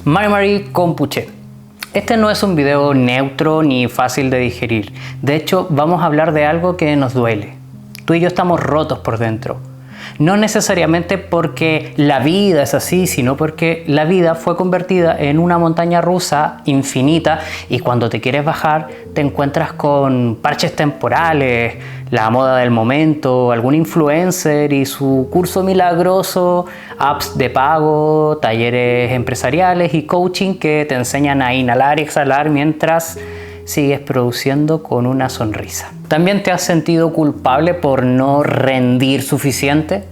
Mari Compuche. Este no es un video neutro ni fácil de digerir. De hecho, vamos a hablar de algo que nos duele. Tú y yo estamos rotos por dentro. No necesariamente porque la vida es así, sino porque la vida fue convertida en una montaña rusa infinita y cuando te quieres bajar te encuentras con parches temporales, la moda del momento, algún influencer y su curso milagroso, apps de pago, talleres empresariales y coaching que te enseñan a inhalar y exhalar mientras sigues produciendo con una sonrisa. ¿También te has sentido culpable por no rendir suficiente?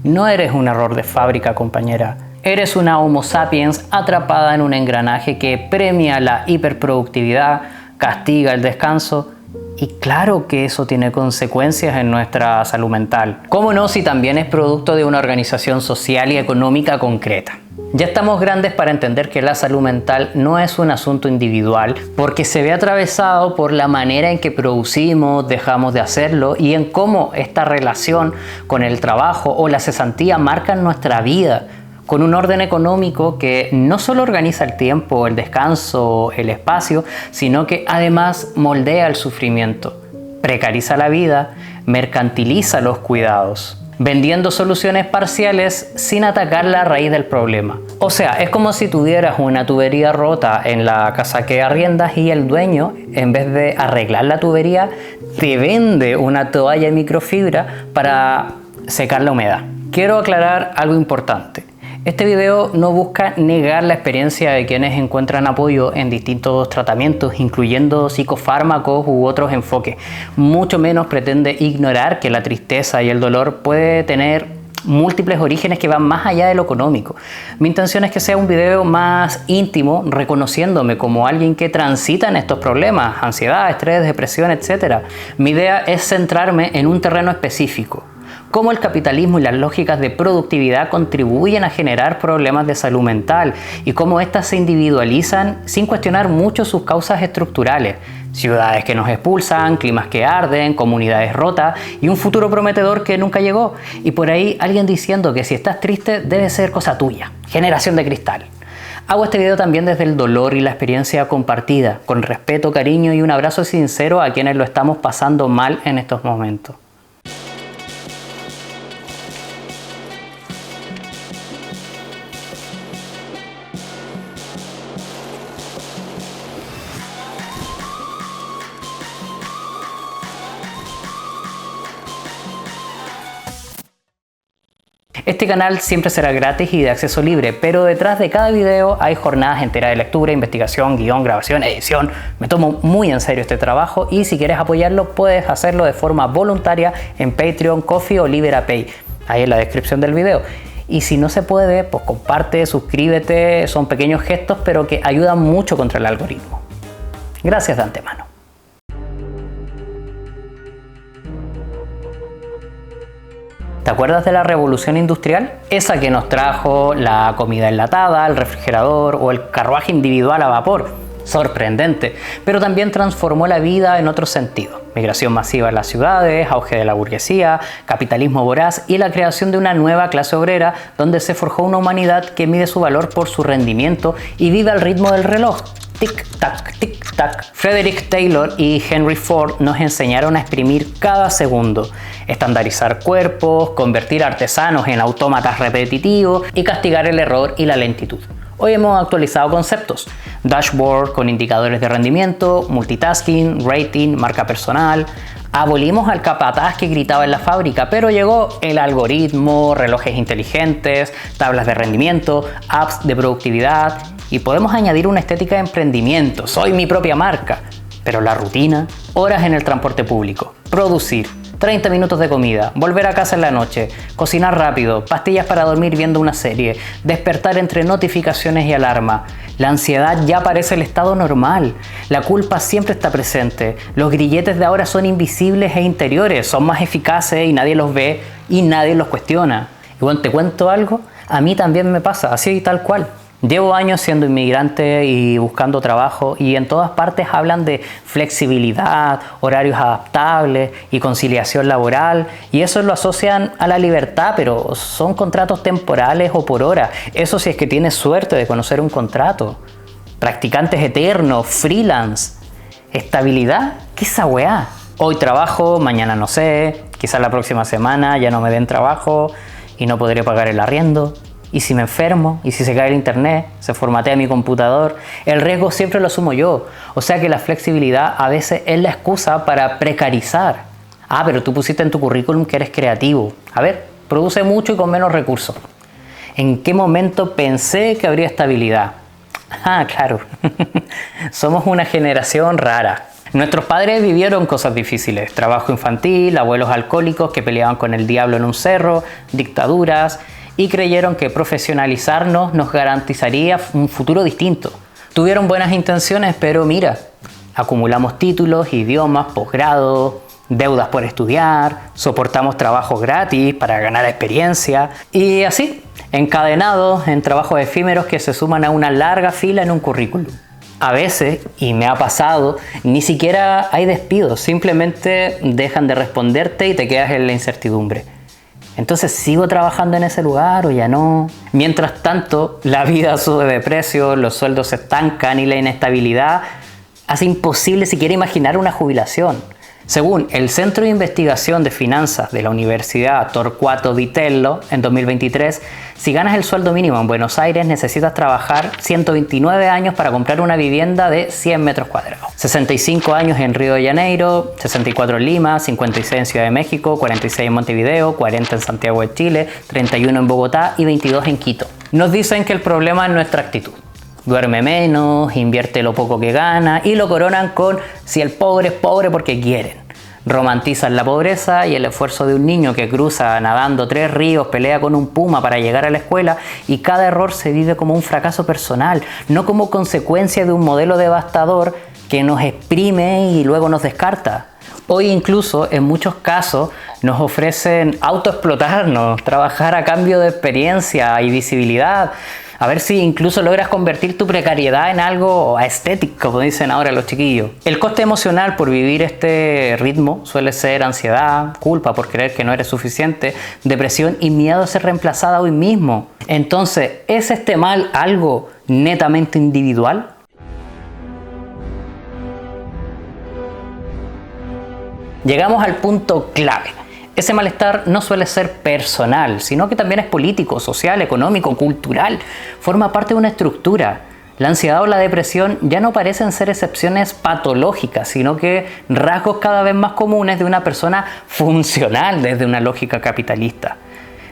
No eres un error de fábrica, compañera. Eres una Homo sapiens atrapada en un engranaje que premia la hiperproductividad, castiga el descanso y claro que eso tiene consecuencias en nuestra salud mental. ¿Cómo no si también es producto de una organización social y económica concreta? Ya estamos grandes para entender que la salud mental no es un asunto individual porque se ve atravesado por la manera en que producimos, dejamos de hacerlo y en cómo esta relación con el trabajo o la cesantía marcan nuestra vida con un orden económico que no solo organiza el tiempo, el descanso, el espacio, sino que además moldea el sufrimiento, precariza la vida, mercantiliza los cuidados, vendiendo soluciones parciales sin atacar la raíz del problema. O sea, es como si tuvieras una tubería rota en la casa que arriendas y el dueño, en vez de arreglar la tubería, te vende una toalla de microfibra para secar la humedad. Quiero aclarar algo importante. Este video no busca negar la experiencia de quienes encuentran apoyo en distintos tratamientos, incluyendo psicofármacos u otros enfoques. Mucho menos pretende ignorar que la tristeza y el dolor puede tener múltiples orígenes que van más allá de lo económico. Mi intención es que sea un video más íntimo, reconociéndome como alguien que transita en estos problemas, ansiedad, estrés, depresión, etc. Mi idea es centrarme en un terreno específico. Cómo el capitalismo y las lógicas de productividad contribuyen a generar problemas de salud mental y cómo éstas se individualizan sin cuestionar mucho sus causas estructurales. Ciudades que nos expulsan, climas que arden, comunidades rotas y un futuro prometedor que nunca llegó. Y por ahí alguien diciendo que si estás triste debe ser cosa tuya. Generación de cristal. Hago este video también desde el dolor y la experiencia compartida, con respeto, cariño y un abrazo sincero a quienes lo estamos pasando mal en estos momentos. Este canal siempre será gratis y de acceso libre, pero detrás de cada video hay jornadas enteras de lectura, investigación, guión, grabación, edición. Me tomo muy en serio este trabajo y si quieres apoyarlo puedes hacerlo de forma voluntaria en Patreon, Ko-fi o Liberapay, ahí en la descripción del video. Y si no se puede, pues comparte, suscríbete, son pequeños gestos pero que ayudan mucho contra el algoritmo. Gracias de antemano. ¿Te acuerdas de la revolución industrial? Esa que nos trajo la comida enlatada, el refrigerador o el carruaje individual a vapor. Sorprendente, pero también transformó la vida en otro sentido. Migración masiva en las ciudades, auge de la burguesía, capitalismo voraz y la creación de una nueva clase obrera donde se forjó una humanidad que mide su valor por su rendimiento y vive al ritmo del reloj. Tic-tac, tic-tac. Frederick Taylor y Henry Ford nos enseñaron a exprimir cada segundo, estandarizar cuerpos, convertir artesanos en autómatas repetitivos y castigar el error y la lentitud. Hoy hemos actualizado conceptos, dashboard con indicadores de rendimiento, multitasking, rating, marca personal. Abolimos al capataz que gritaba en la fábrica, pero llegó el algoritmo, relojes inteligentes, tablas de rendimiento, apps de productividad y podemos añadir una estética de emprendimiento, soy mi propia marca. Pero la rutina, horas en el transporte público, producir, 30 minutos de comida, volver a casa en la noche, cocinar rápido, pastillas para dormir viendo una serie, despertar entre notificaciones y alarma. La ansiedad ya parece el estado normal. La culpa siempre está presente. Los grilletes de ahora son invisibles e interiores, son más eficaces y nadie los ve y nadie los cuestiona. Y bueno, te cuento algo, a mí también me pasa, así y tal cual. Llevo años siendo inmigrante y buscando trabajo y en todas partes hablan de flexibilidad, horarios adaptables y conciliación laboral y eso lo asocian a la libertad, pero son contratos temporales o por hora. Eso si es que tienes suerte de conocer un contrato. Practicantes eternos, freelance, estabilidad, ¿qué es esa weá? Hoy trabajo, mañana no sé, quizás la próxima semana ya no me den trabajo y no podré pagar el arriendo. Y si me enfermo, y si se cae el internet, se formatea mi computador, el riesgo siempre lo asumo yo. O sea que la flexibilidad a veces es la excusa para precarizar. Ah, pero tú pusiste en tu currículum que eres creativo. A ver, produce mucho y con menos recursos. ¿En qué momento pensé que habría estabilidad? Ah, claro. Somos una generación rara. Nuestros padres vivieron cosas difíciles, trabajo infantil, abuelos alcohólicos que peleaban con el diablo en un cerro, dictaduras, y creyeron que profesionalizarnos nos garantizaría un futuro distinto. Tuvieron buenas intenciones, pero mira, acumulamos títulos, idiomas, posgrado, deudas por estudiar, soportamos trabajos gratis para ganar experiencia y así, encadenados en trabajos efímeros que se suman a una larga fila en un currículum. A veces, y me ha pasado, ni siquiera hay despidos, simplemente dejan de responderte y te quedas en la incertidumbre. Entonces, ¿sigo trabajando en ese lugar o ya no? Mientras tanto, la vida sube de precio, los sueldos se estancan y la inestabilidad hace imposible siquiera imaginar una jubilación. Según el Centro de Investigación de Finanzas de la Universidad Torquato Di Tello, en 2023, si ganas el sueldo mínimo en Buenos Aires, necesitas trabajar 129 años para comprar una vivienda de 100 metros cuadrados. 65 años en Río de Janeiro, 64 en Lima, 56 en Ciudad de México, 46 en Montevideo, 40 en Santiago de Chile, 31 en Bogotá y 22 en Quito. Nos dicen que el problema es nuestra actitud. Duerme menos, invierte lo poco que gana y lo coronan con si el pobre es pobre porque quieren. Romantizan la pobreza y el esfuerzo de un niño que cruza nadando 3 ríos, pelea con un puma para llegar a la escuela y cada error se vive como un fracaso personal, no como consecuencia de un modelo devastador que nos exprime y luego nos descarta. Hoy incluso en muchos casos nos ofrecen autoexplotarnos, trabajar a cambio de experiencia y visibilidad. A ver si incluso logras convertir tu precariedad en algo estético, como dicen ahora los chiquillos. El coste emocional por vivir este ritmo suele ser ansiedad, culpa por creer que no eres suficiente, depresión y miedo a ser reemplazada hoy mismo. Entonces, ¿es este mal algo netamente individual? Llegamos al punto clave. Ese malestar no suele ser personal, sino que también es político, social, económico, cultural. Forma parte de una estructura. La ansiedad o la depresión ya no parecen ser excepciones patológicas, sino que rasgos cada vez más comunes de una persona funcional desde una lógica capitalista.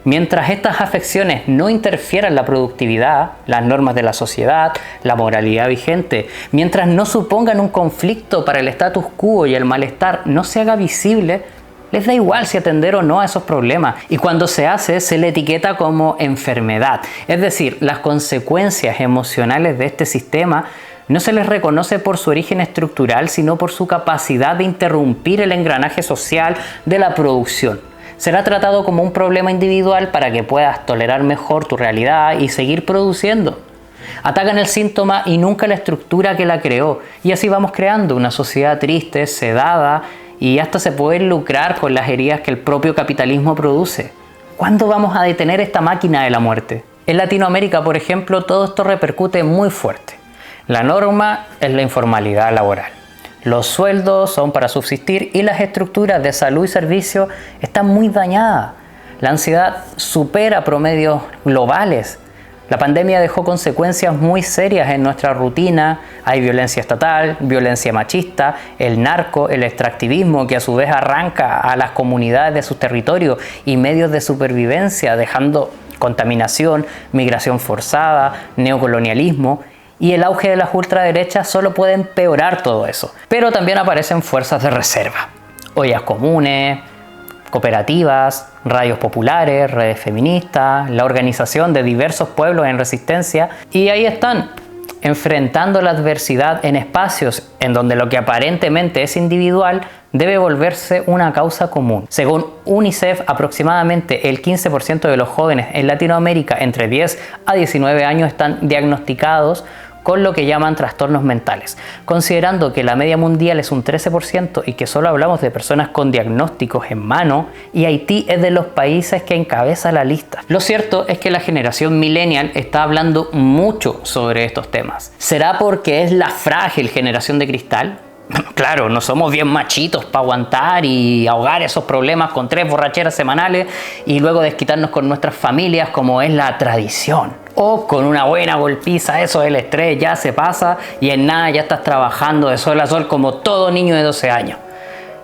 Mientras estas afecciones no interfieran en la productividad, las normas de la sociedad, la moralidad vigente, mientras no supongan un conflicto para el status quo y el malestar no se haga visible, les da igual si atender o no a esos problemas y cuando se hace se le etiqueta como enfermedad. Es decir, las consecuencias emocionales de este sistema no se les reconoce por su origen estructural, sino por su capacidad de interrumpir el engranaje social de la producción. Será tratado como un problema individual para que puedas tolerar mejor tu realidad y seguir produciendo. Atacan el síntoma y nunca la estructura que la creó, y así vamos creando una sociedad triste, sedada, y hasta se puede lucrar con las heridas que el propio capitalismo produce. ¿Cuándo vamos a detener esta máquina de la muerte? En Latinoamérica, por ejemplo, todo esto repercute muy fuerte. La norma es la informalidad laboral. Los sueldos son para subsistir y las estructuras de salud y servicio están muy dañadas. La ansiedad supera promedios globales. La pandemia dejó consecuencias muy serias en nuestra rutina. Hay violencia estatal, violencia machista, el narco, el extractivismo que a su vez arranca a las comunidades de sus territorios y medios de supervivencia, dejando contaminación, migración forzada, neocolonialismo. Y el auge de las ultraderechas solo puede empeorar todo eso. Pero también aparecen fuerzas de reserva, ollas comunes, cooperativas, radios populares, redes feministas, la organización de diversos pueblos en resistencia, y ahí están, enfrentando la adversidad en espacios en donde lo que aparentemente es individual debe volverse una causa común. Según UNICEF, aproximadamente el 15% de los jóvenes en Latinoamérica entre 10 a 19 años están diagnosticados con lo que llaman trastornos mentales. Considerando que la media mundial es un 13% y que solo hablamos de personas con diagnósticos en mano, y Haití es de los países que encabeza la lista. Lo cierto es que la generación millennial está hablando mucho sobre estos temas. ¿Será porque es la frágil generación de cristal? Claro, no somos bien machitos para aguantar y ahogar esos problemas con 3 borracheras semanales y luego desquitarnos con nuestras familias como es la tradición. O con una buena golpiza, eso del estrés ya se pasa y en nada ya estás trabajando de sol a sol como todo niño de 12 años.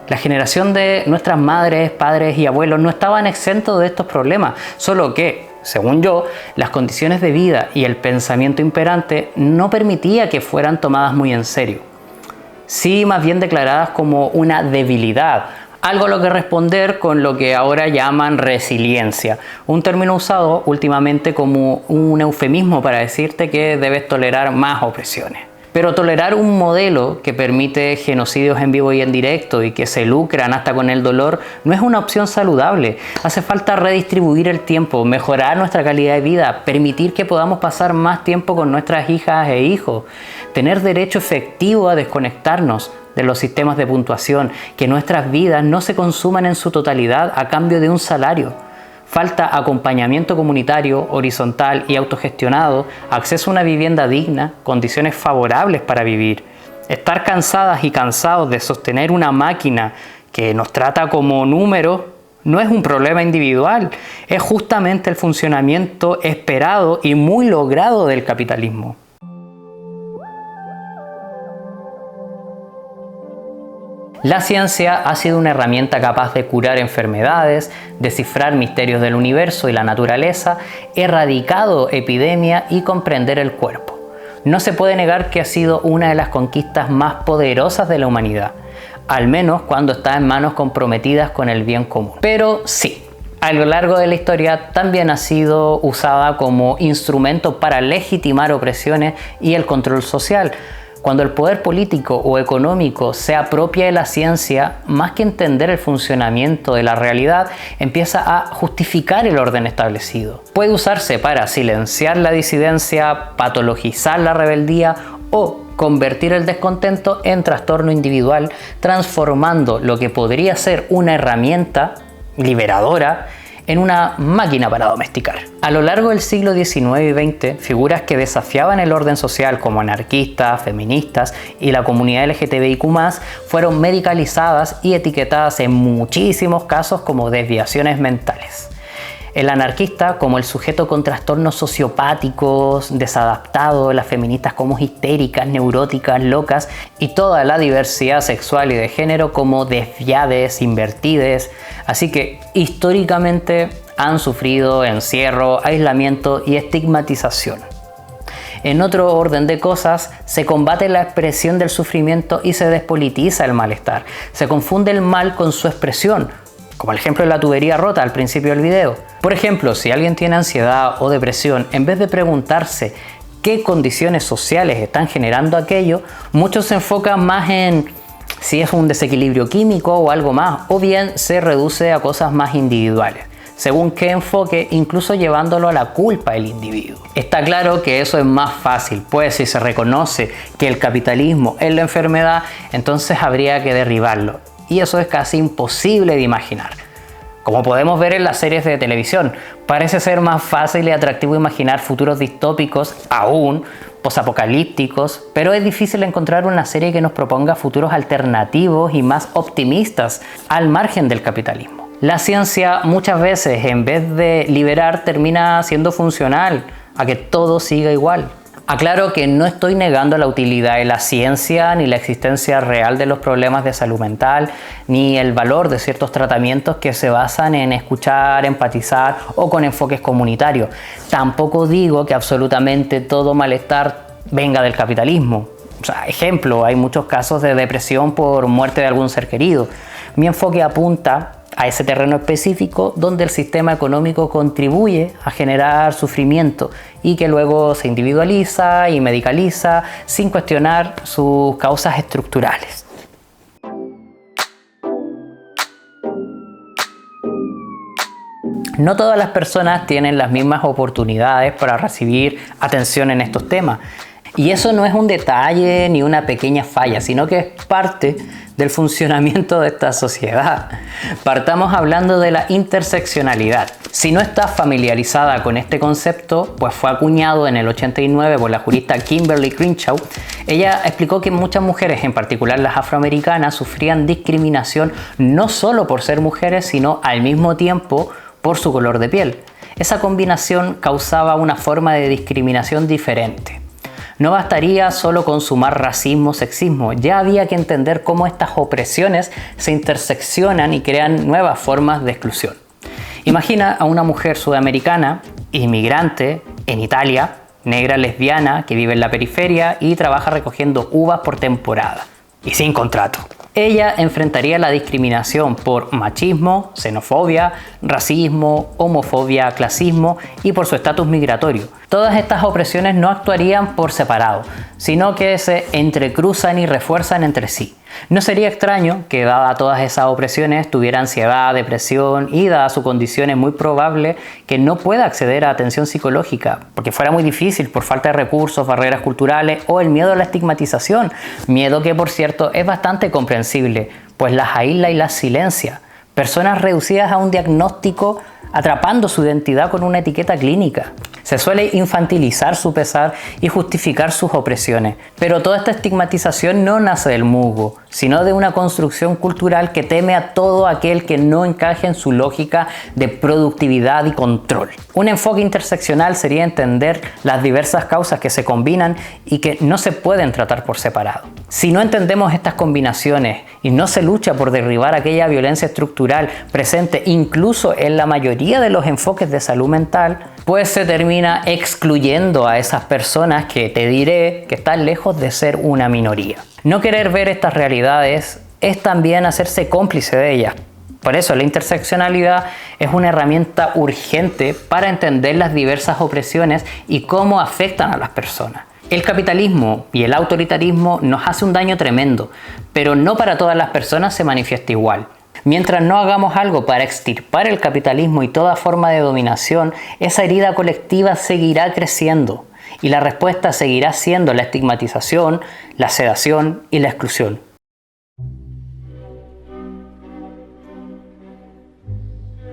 La generación de nuestras madres, padres y abuelos no estaban exentos de estos problemas, solo que, según yo, las condiciones de vida y el pensamiento imperante no permitía que fueran tomadas muy en serio. Sí, más bien declaradas como una debilidad, algo a lo que responder con lo que ahora llaman resiliencia, un término usado últimamente como un eufemismo para decirte que debes tolerar más opresiones. Pero tolerar un modelo que permite genocidios en vivo y en directo y que se lucran hasta con el dolor no es una opción saludable. Hace falta redistribuir el tiempo, mejorar nuestra calidad de vida, permitir que podamos pasar más tiempo con nuestras hijas e hijos, tener derecho efectivo a desconectarnos de los sistemas de puntuación, que nuestras vidas no se consuman en su totalidad a cambio de un salario. Falta acompañamiento comunitario, horizontal y autogestionado, acceso a una vivienda digna, condiciones favorables para vivir. Estar cansadas y cansados de sostener una máquina que nos trata como números no es un problema individual, es justamente el funcionamiento esperado y muy logrado del capitalismo. La ciencia ha sido una herramienta capaz de curar enfermedades, descifrar misterios del universo y la naturaleza, erradicado epidemias y comprender el cuerpo. No se puede negar que ha sido una de las conquistas más poderosas de la humanidad, al menos cuando está en manos comprometidas con el bien común. Pero sí, a lo largo de la historia también ha sido usada como instrumento para legitimar opresiones y el control social. Cuando el poder político o económico se apropia de la ciencia, más que entender el funcionamiento de la realidad, empieza a justificar el orden establecido. Puede usarse para silenciar la disidencia, patologizar la rebeldía o convertir el descontento en trastorno individual, transformando lo que podría ser una herramienta liberadora en una máquina para domesticar. A lo largo del siglo XIX y XX, figuras que desafiaban el orden social como anarquistas, feministas y la comunidad LGTBIQ+, fueron medicalizadas y etiquetadas en muchísimos casos como desviaciones mentales. El anarquista como el sujeto con trastornos sociopáticos, desadaptado, las feministas como histéricas, neuróticas, locas y toda la diversidad sexual y de género como desviades, invertides. Así que históricamente han sufrido encierro, aislamiento y estigmatización. En otro orden de cosas, se combate la expresión del sufrimiento y se despolitiza el malestar. Se confunde el mal con su expresión, como el ejemplo de la tubería rota al principio del video. Por ejemplo, si alguien tiene ansiedad o depresión, en vez de preguntarse qué condiciones sociales están generando aquello, muchos se enfocan más en si es un desequilibrio químico o algo más, o bien se reduce a cosas más individuales, según qué enfoque, incluso llevándolo a la culpa del individuo. Está claro que eso es más fácil, pues si se reconoce que el capitalismo es la enfermedad, entonces habría que derribarlo. Y eso es casi imposible de imaginar. Como podemos ver en las series de televisión, parece ser más fácil y atractivo imaginar futuros distópicos, aún posapocalípticos, pero es difícil encontrar una serie que nos proponga futuros alternativos y más optimistas al margen del capitalismo. La ciencia muchas veces, en vez de liberar, termina siendo funcional a que todo siga igual. Aclaro que no estoy negando la utilidad de la ciencia, ni la existencia real de los problemas de salud mental, ni el valor de ciertos tratamientos que se basan en escuchar, empatizar o con enfoques comunitarios. Tampoco digo que absolutamente todo malestar venga del capitalismo. O sea, ejemplo, hay muchos casos de depresión por muerte de algún ser querido. Mi enfoque apunta a ese terreno específico donde el sistema económico contribuye a generar sufrimiento y que luego se individualiza y medicaliza sin cuestionar sus causas estructurales. No todas las personas tienen las mismas oportunidades para recibir atención en estos temas. Y eso no es un detalle ni una pequeña falla, sino que es parte del funcionamiento de esta sociedad. Partamos hablando de la interseccionalidad. Si no estás familiarizada con este concepto, pues fue acuñado en el 89 por la jurista Kimberly Crenshaw. Ella explicó que muchas mujeres, en particular las afroamericanas, sufrían discriminación no solo por ser mujeres, sino al mismo tiempo por su color de piel. Esa combinación causaba una forma de discriminación diferente. No bastaría solo con sumar racismo, sexismo, ya había que entender cómo estas opresiones se interseccionan y crean nuevas formas de exclusión. Imagina a una mujer sudamericana, inmigrante, en Italia, negra lesbiana, que vive en la periferia y trabaja recogiendo uvas por temporada y sin contrato. Ella enfrentaría la discriminación por machismo, xenofobia, racismo, homofobia, clasismo y por su estatus migratorio. Todas estas opresiones no actuarían por separado, sino que se entrecruzan y refuerzan entre sí. No sería extraño que, dada todas esas opresiones, tuviera ansiedad, depresión y, dada su condición, es muy probable que no pueda acceder a atención psicológica, porque fuera muy difícil por falta de recursos, barreras culturales o el miedo a la estigmatización. Miedo que, por cierto, es bastante comprensible, pues las aísla y las silencia. Personas reducidas a un diagnóstico atrapando su identidad con una etiqueta clínica. Se suele infantilizar su pesar y justificar sus opresiones, pero toda esta estigmatización no nace del musgo, sino de una construcción cultural que teme a todo aquel que no encaje en su lógica de productividad y control. Un enfoque interseccional sería entender las diversas causas que se combinan y que no se pueden tratar por separado. Si no entendemos estas combinaciones y no se lucha por derribar aquella violencia estructural presente incluso en la mayoría de los enfoques de salud mental, pues se termina excluyendo a esas personas que te diré que están lejos de ser una minoría. No querer ver estas realidades es también hacerse cómplice de ellas. Por eso la interseccionalidad es una herramienta urgente para entender las diversas opresiones y cómo afectan a las personas. El capitalismo y el autoritarismo nos hace un daño tremendo, pero no para todas las personas se manifiesta igual. Mientras no hagamos algo para extirpar el capitalismo y toda forma de dominación, esa herida colectiva seguirá creciendo y la respuesta seguirá siendo la estigmatización, la sedación y la exclusión.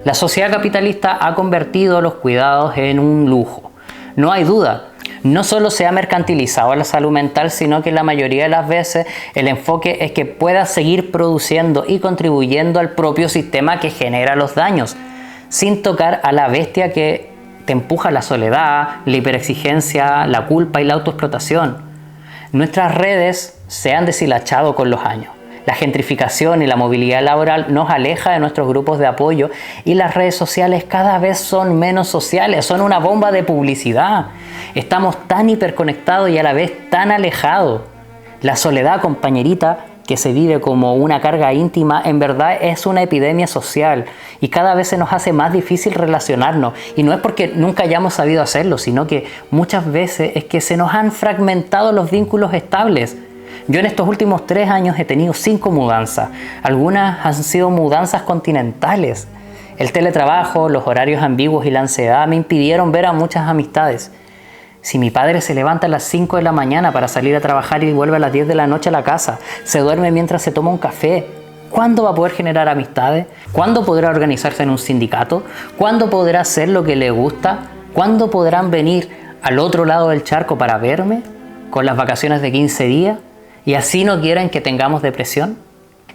La sociedad capitalista ha convertido los cuidados en un lujo. No hay duda. No solo se ha mercantilizado la salud mental, sino que la mayoría de las veces el enfoque es que puedas seguir produciendo y contribuyendo al propio sistema que genera los daños, sin tocar a la bestia que te empuja la soledad, la hiperexigencia, la culpa y la autoexplotación. Nuestras redes se han deshilachado con los años. La gentrificación y la movilidad laboral nos aleja de nuestros grupos de apoyo y las redes sociales cada vez son menos sociales, son una bomba de publicidad. Estamos tan hiperconectados y a la vez tan alejados. La soledad, compañerita, que se vive como una carga íntima, en verdad es una epidemia social y cada vez se nos hace más difícil relacionarnos. Y no es porque nunca hayamos sabido hacerlo, sino que muchas veces es que se nos han fragmentado los vínculos estables. Yo en estos últimos 3 años he tenido 5 mudanzas. Algunas han sido mudanzas continentales. El teletrabajo, los horarios ambiguos y la ansiedad me impidieron ver a muchas amistades. Si mi padre se levanta a las 5 de la mañana para salir a trabajar y vuelve a las 10 de la noche a la casa, se duerme mientras se toma un café, ¿cuándo va a poder generar amistades? ¿Cuándo podrá organizarse en un sindicato? ¿Cuándo podrá hacer lo que le gusta? ¿Cuándo podrán venir al otro lado del charco para verme? ¿Con las vacaciones de 15 días? ¿Y así no quieren que tengamos depresión?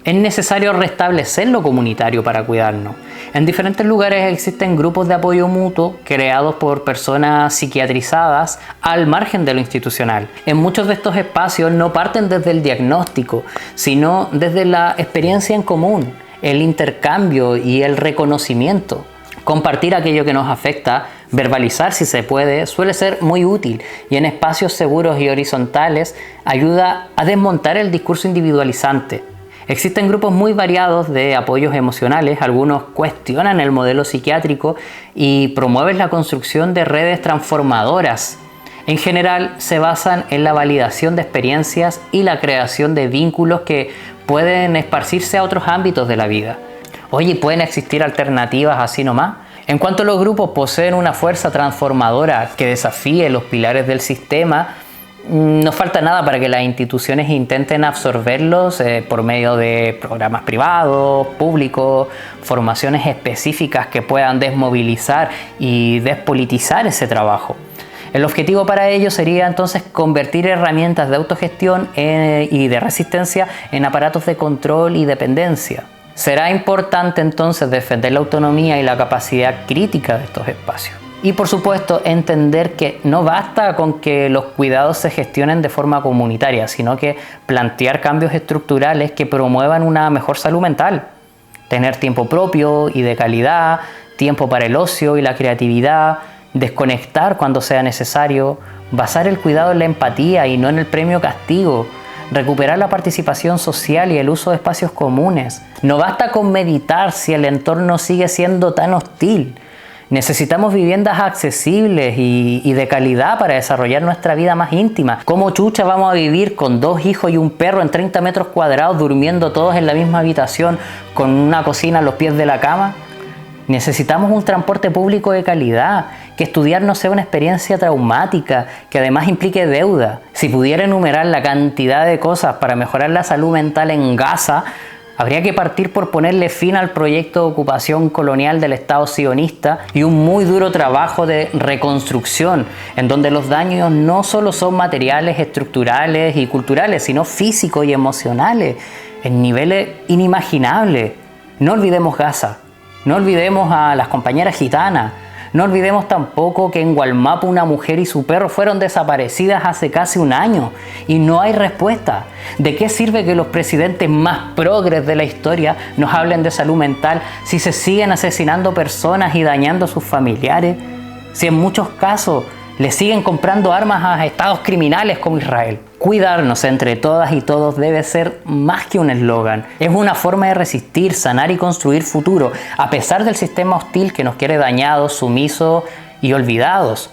Es necesario restablecer lo comunitario para cuidarnos. En diferentes lugares existen grupos de apoyo mutuo creados por personas psiquiatrizadas al margen de lo institucional. En muchos de estos espacios no parten desde el diagnóstico, sino desde la experiencia en común, el intercambio y el reconocimiento. Compartir aquello que nos afecta, verbalizar si se puede, suele ser muy útil y en espacios seguros y horizontales ayuda a desmontar el discurso individualizante. Existen grupos muy variados de apoyos emocionales, algunos cuestionan el modelo psiquiátrico y promueven la construcción de redes transformadoras. En general se basan en la validación de experiencias y la creación de vínculos que pueden esparcirse a otros ámbitos de la vida. Oye, ¿pueden existir alternativas así nomás? En cuanto los grupos poseen una fuerza transformadora que desafíe los pilares del sistema, no falta nada para que las instituciones intenten absorberlos por medio de programas privados, públicos, formaciones específicas que puedan desmovilizar y despolitizar ese trabajo. El objetivo para ello sería entonces convertir herramientas de autogestión y de resistencia en aparatos de control y dependencia. Será importante entonces defender la autonomía y la capacidad crítica de estos espacios. Y por supuesto entender que no basta con que los cuidados se gestionen de forma comunitaria, sino que plantear cambios estructurales que promuevan una mejor salud mental. Tener tiempo propio y de calidad, tiempo para el ocio y la creatividad, desconectar cuando sea necesario, basar el cuidado en la empatía y no en el premio castigo, recuperar la participación social y el uso de espacios comunes. No basta con meditar si el entorno sigue siendo tan hostil. Necesitamos viviendas accesibles y de calidad para desarrollar nuestra vida más íntima. ¿Cómo chucha vamos a vivir con 2 hijos y un perro en 30 metros cuadrados durmiendo todos en la misma habitación con una cocina a los pies de la cama? Necesitamos un transporte público de calidad, que estudiar no sea una experiencia traumática, que además implique deuda. Si pudiera enumerar la cantidad de cosas para mejorar la salud mental en Gaza, habría que partir por ponerle fin al proyecto de ocupación colonial del Estado sionista y un muy duro trabajo de reconstrucción, en donde los daños no solo son materiales, estructurales y culturales, sino físicos y emocionales, en niveles inimaginables. No olvidemos Gaza. No olvidemos a las compañeras gitanas. No olvidemos tampoco que en Gualmapu una mujer y su perro fueron desaparecidas hace casi un año y no hay respuesta. ¿De qué sirve que los presidentes más progres de la historia nos hablen de salud mental si se siguen asesinando personas y dañando a sus familiares? Si en muchos casos le siguen comprando armas a estados criminales como Israel. Cuidarnos entre todas y todos debe ser más que un eslogan. Es una forma de resistir, sanar y construir futuro, a pesar del sistema hostil que nos quiere dañados, sumisos y olvidados.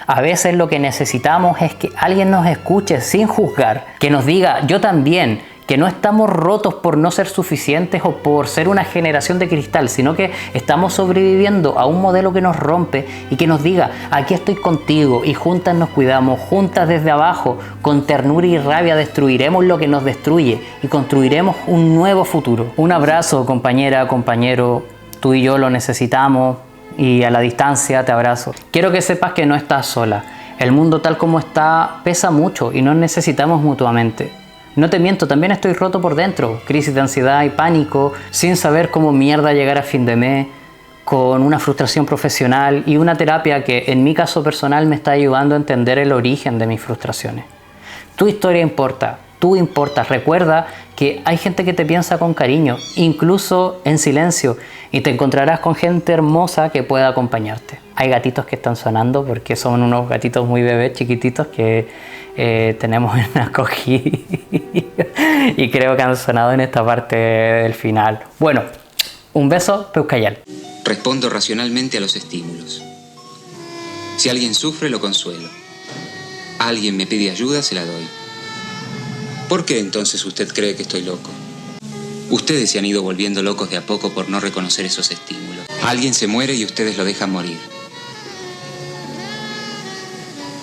A veces lo que necesitamos es que alguien nos escuche sin juzgar, que nos diga yo también, que no estamos rotos por no ser suficientes o por ser una generación de cristal, sino que estamos sobreviviendo a un modelo que nos rompe y que nos diga, aquí estoy contigo y juntas nos cuidamos, juntas desde abajo, con ternura y rabia destruiremos lo que nos destruye y construiremos un nuevo futuro. Un abrazo, compañera, compañero, tú y yo lo necesitamos y a la distancia te abrazo. Quiero que sepas que no estás sola. El mundo tal como está pesa mucho y nos necesitamos mutuamente. No te miento, también estoy roto por dentro, crisis de ansiedad y pánico, sin saber cómo mierda llegar a fin de mes, con una frustración profesional y una terapia que en mi caso personal me está ayudando a entender el origen de mis frustraciones. Tu historia importa, tú importas. Recuerda que hay gente que te piensa con cariño, incluso en silencio, y te encontrarás con gente hermosa que pueda acompañarte. Hay gatitos que están sonando porque son unos gatitos muy bebés chiquititos que tenemos en acogida y creo que han sonado en esta parte del final. Bueno, un beso, Peucayal. Respondo racionalmente a los estímulos. Si alguien sufre, lo consuelo. Alguien me pide ayuda, se la doy. ¿Por qué entonces usted cree que estoy loco? Ustedes se han ido volviendo locos de a poco por no reconocer esos estímulos. Alguien se muere y ustedes lo dejan morir.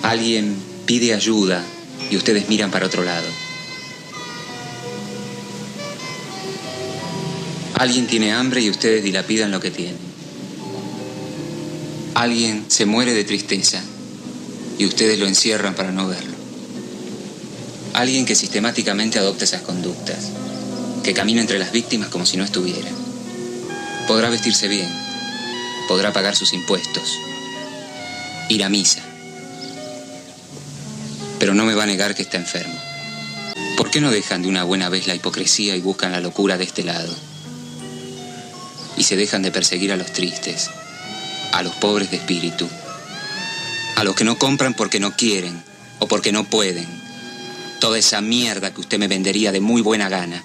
Alguien pide ayuda y ustedes miran para otro lado. Alguien tiene hambre y ustedes dilapidan lo que tienen. Alguien se muere de tristeza y ustedes lo encierran para no verlo. Alguien que sistemáticamente adopta esas conductas, que camina entre las víctimas como si no estuviera. Podrá vestirse bien, podrá pagar sus impuestos, ir a misa, pero no me va a negar que está enfermo. ¿Por qué no dejan de una buena vez la hipocresía y buscan la locura de este lado? Y se dejan de perseguir a los tristes, a los pobres de espíritu, a los que no compran porque no quieren o porque no pueden. Toda esa mierda que usted me vendería de muy buena gana.